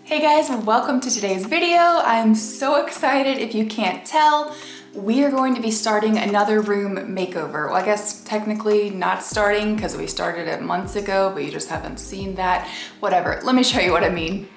Hey guys, welcome to today's video. I'm so excited. If you can't tell, we are going to be starting another room makeover. Well, I guess technically not starting because we started it months ago, but you just haven't seen that. Whatever, let me show you what I mean.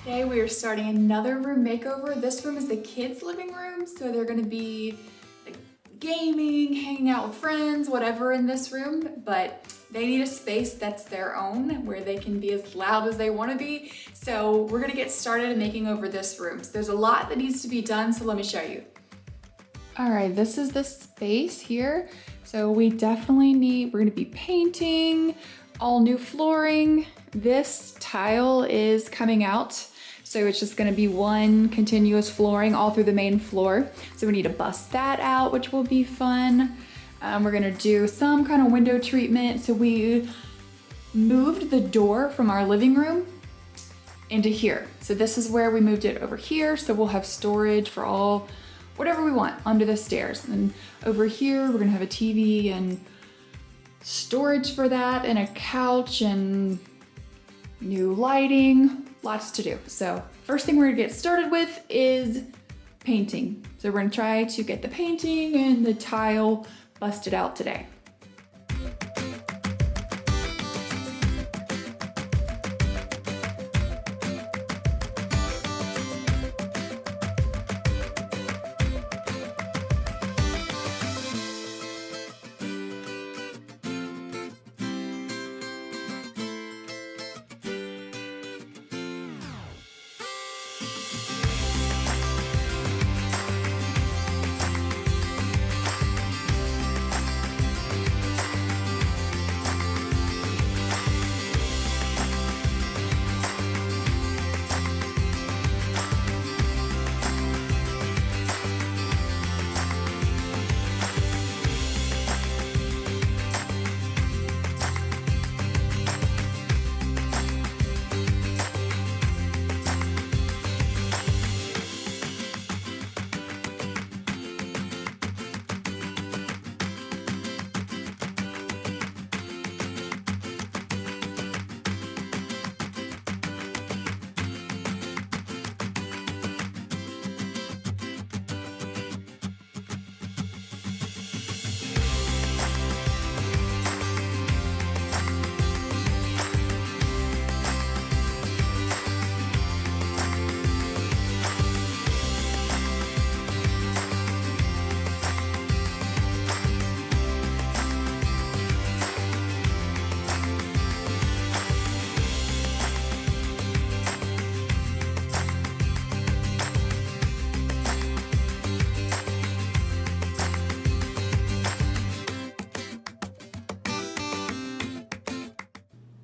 Today we are starting another room makeover. This room is the kids' living room, so they're gonna be like gaming, hanging out with friends, whatever in this room, but they need a space that's their own where they can be as loud as they wanna be. So we're gonna get started in making over this room. So there's a lot that needs to be done, so let me show you. All right, this is the space here. So we definitely we're gonna be painting, all new flooring. This tile is coming out. So it's just gonna be one continuous flooring all through the main floor. So we need to bust that out, which will be fun. We're gonna do some kind of window treatment. So we moved the door from our living room into here. So this is where we moved it over here. So we'll have storage for whatever we want under the stairs. And over here, we're gonna have a TV and storage for that and a couch and new lighting. Lots to do. So first thing we're gonna get started with is painting. So we're gonna try to get the painting and the tile busted out today.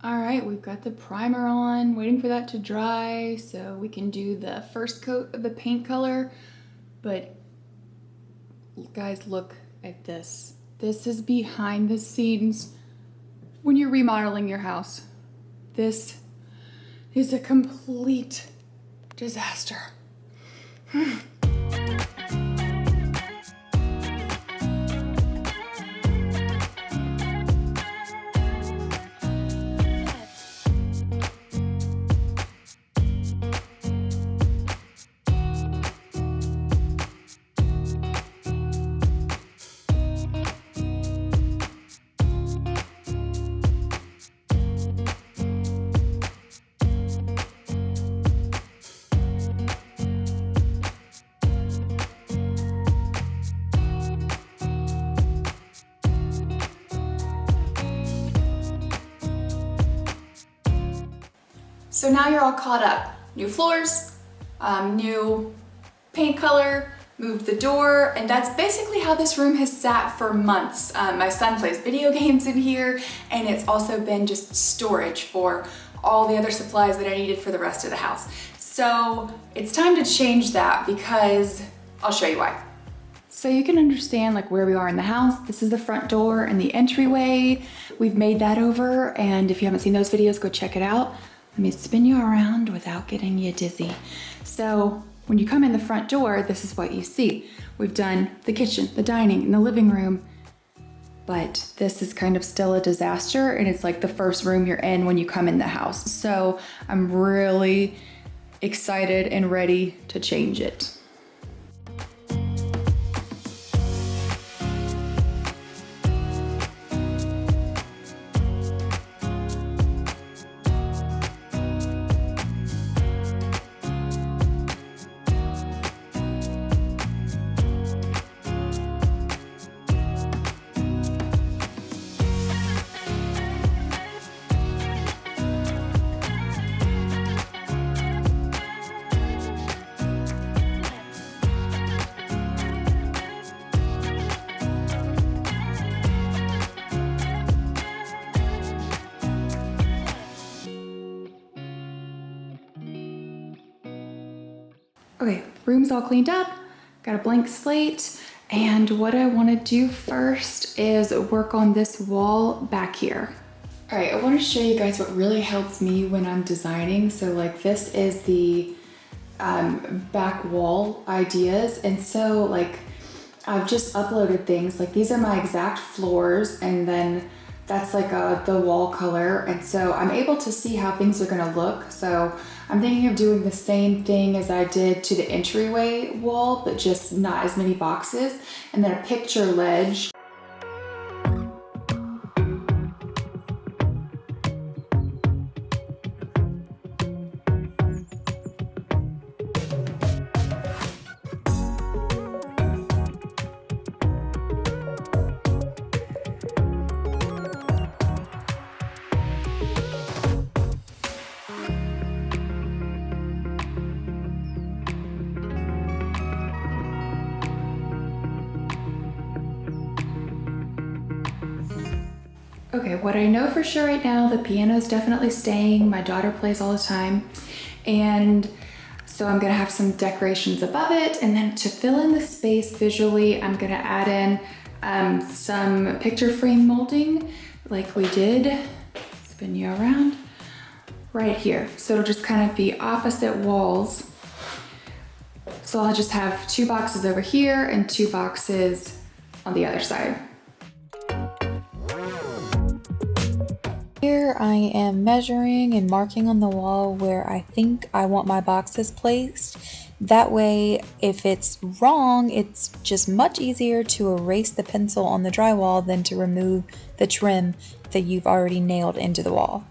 All right, we've got the primer on, waiting for that to dry so we can do the first coat of the paint color. But guys, look at this. This is behind the scenes when you're remodeling your house. This is a complete disaster. So now you're all caught up. New floors, new paint color, moved the door, and that's basically how this room has sat for months. My son plays video games in here, and it's also been just storage for all the other supplies that I needed for the rest of the house. So it's time to change that because I'll show you why. So you can understand like where we are in the house. This is the front door and the entryway. We've made that over, and if you haven't seen those videos, go check it out. Let me spin you around without getting you dizzy. So when you come in the front door, this is what you see. We've done the kitchen, the dining, and the living room, but this is kind of still a disaster, and it's like the first room you're in when you come in the house. So I'm really excited and ready to change it. Okay, room's all cleaned up, got a blank slate, and what I want to do first is work on this wall back here. All right, I want to show you guys what really helps me when I'm designing. So like this is the back wall ideas, and so like I've just uploaded things, like these are my exact floors, and then that's like the wall color, and so I'm able to see how things are gonna look. So I'm thinking of doing the same thing as I did to the entryway wall, but just not as many boxes, and then a picture ledge. Okay, what I know for sure right now, the piano is definitely staying. My daughter plays all the time. And so I'm gonna have some decorations above it. And then to fill in the space visually, I'm gonna add in some picture frame molding like we did, spin you around, right here. So it'll just kind of be opposite walls. So I'll just have 2 boxes over here and 2 boxes on the other side. Here I am measuring and marking on the wall where I think I want my boxes placed. That way, if it's wrong, it's just much easier to erase the pencil on the drywall than to remove the trim that you've already nailed into the wall.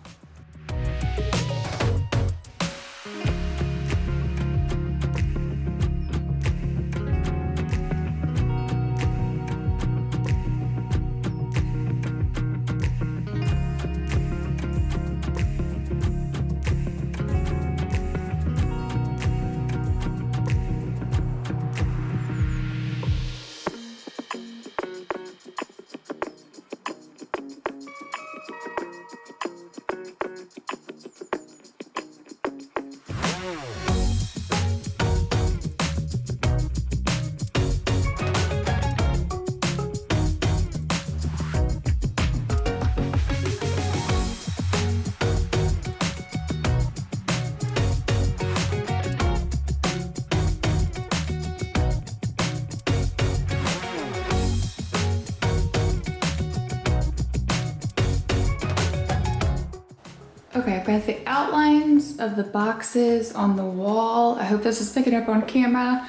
Okay, I've got the outlines of the boxes on the wall. I hope this is picking up on camera.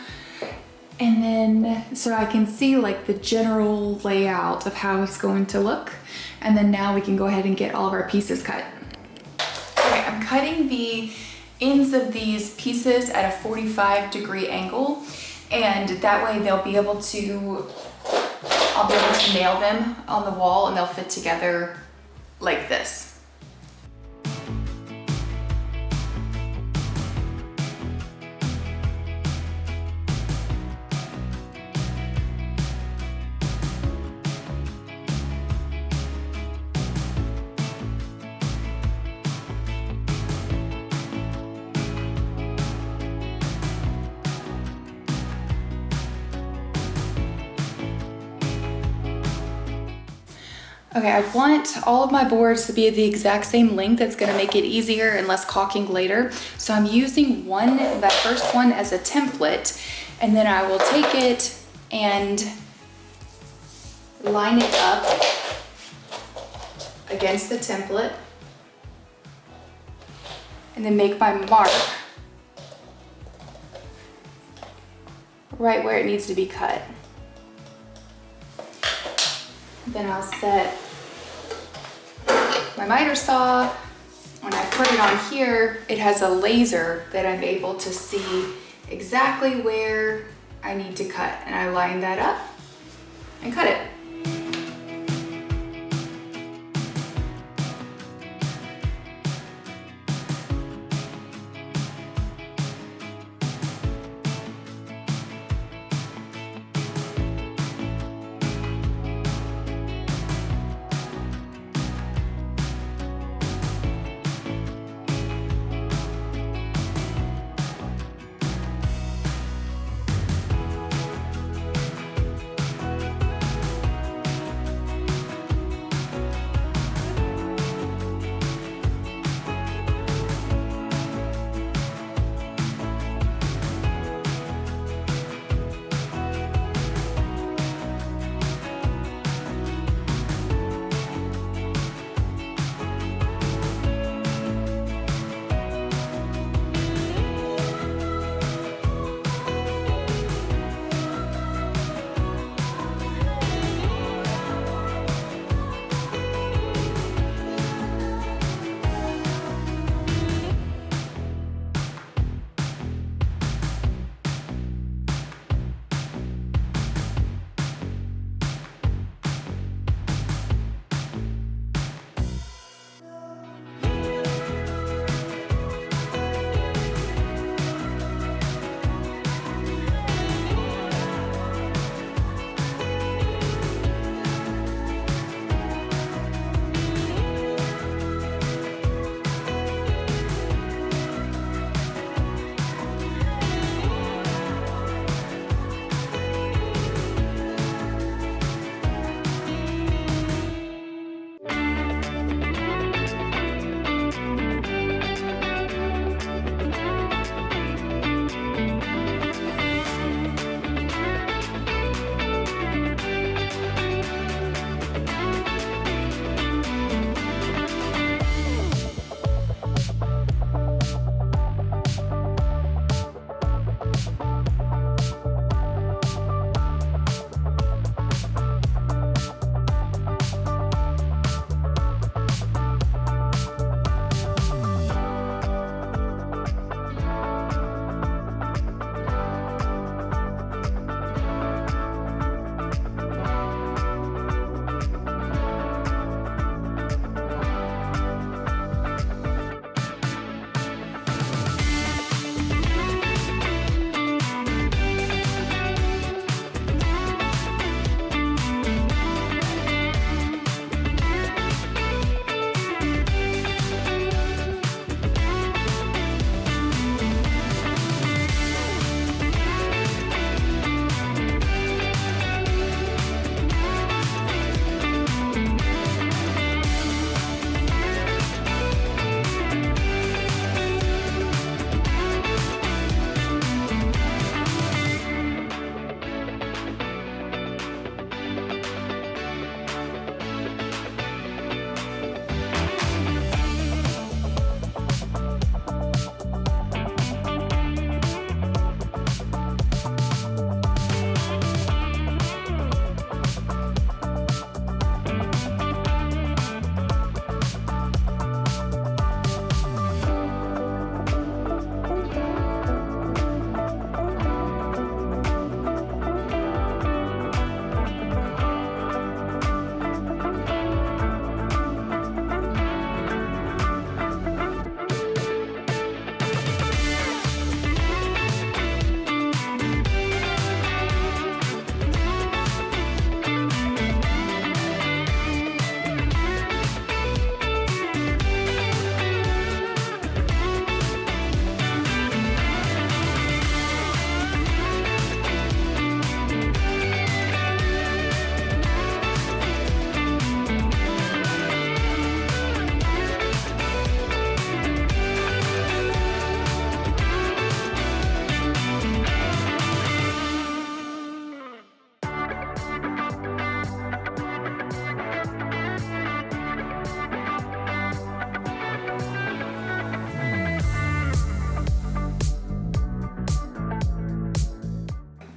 And then, so I can see like the general layout of how it's going to look. And then now we can go ahead and get all of our pieces cut. Okay, I'm cutting the ends of these pieces at a 45-degree angle. And that way they'll be able to, I'll be able to nail them on the wall and they'll fit together like this. Okay, I want all of my boards to be the exact same length. It's gonna make it easier and less caulking later. So I'm using that first one as a template, and then I will take it and line it up against the template, and then make my mark right where it needs to be cut. Then I'll set my miter saw. When I put it on here, it has a laser that I'm able to see exactly where I need to cut, and I line that up and cut it.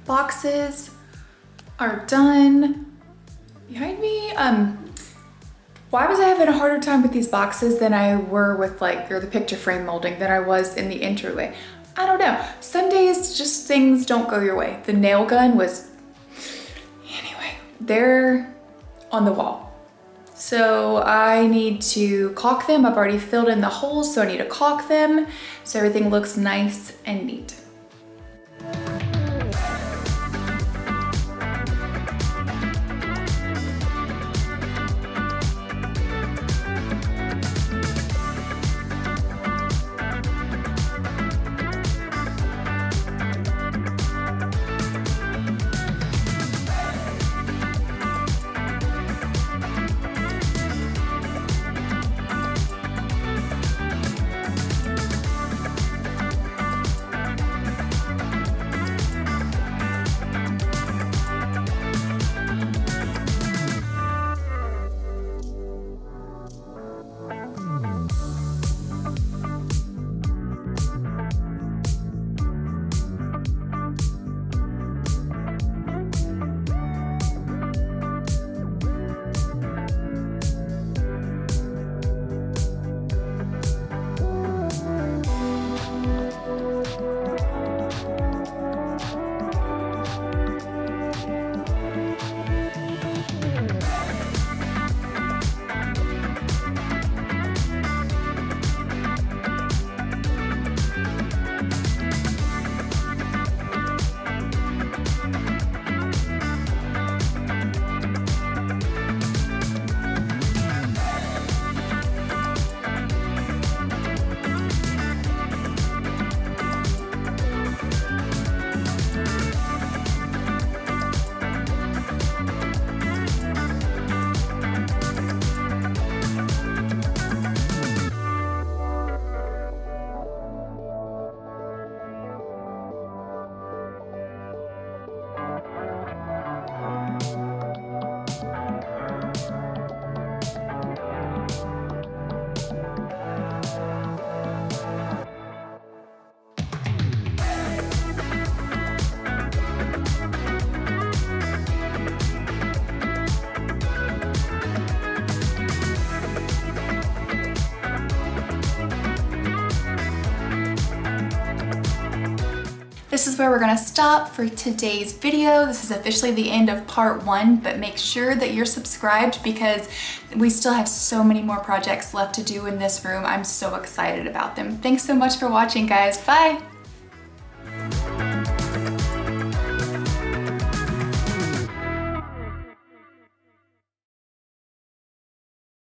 boxes are done. Behind me, why was I having a harder time with these boxes than I were with or the picture frame molding than I was in the entryway? I don't know. Some days just things don't go your way. The nail gun was, anyway, they're on the wall. So I need to caulk them. I've already filled in the holes, so I need to caulk them so everything looks nice and neat. This is where we're gonna stop for today's video. This is officially the end of part 1, but make sure that you're subscribed because we still have so many more projects left to do in this room. I'm so excited about them. Thanks so much for watching, guys. Bye.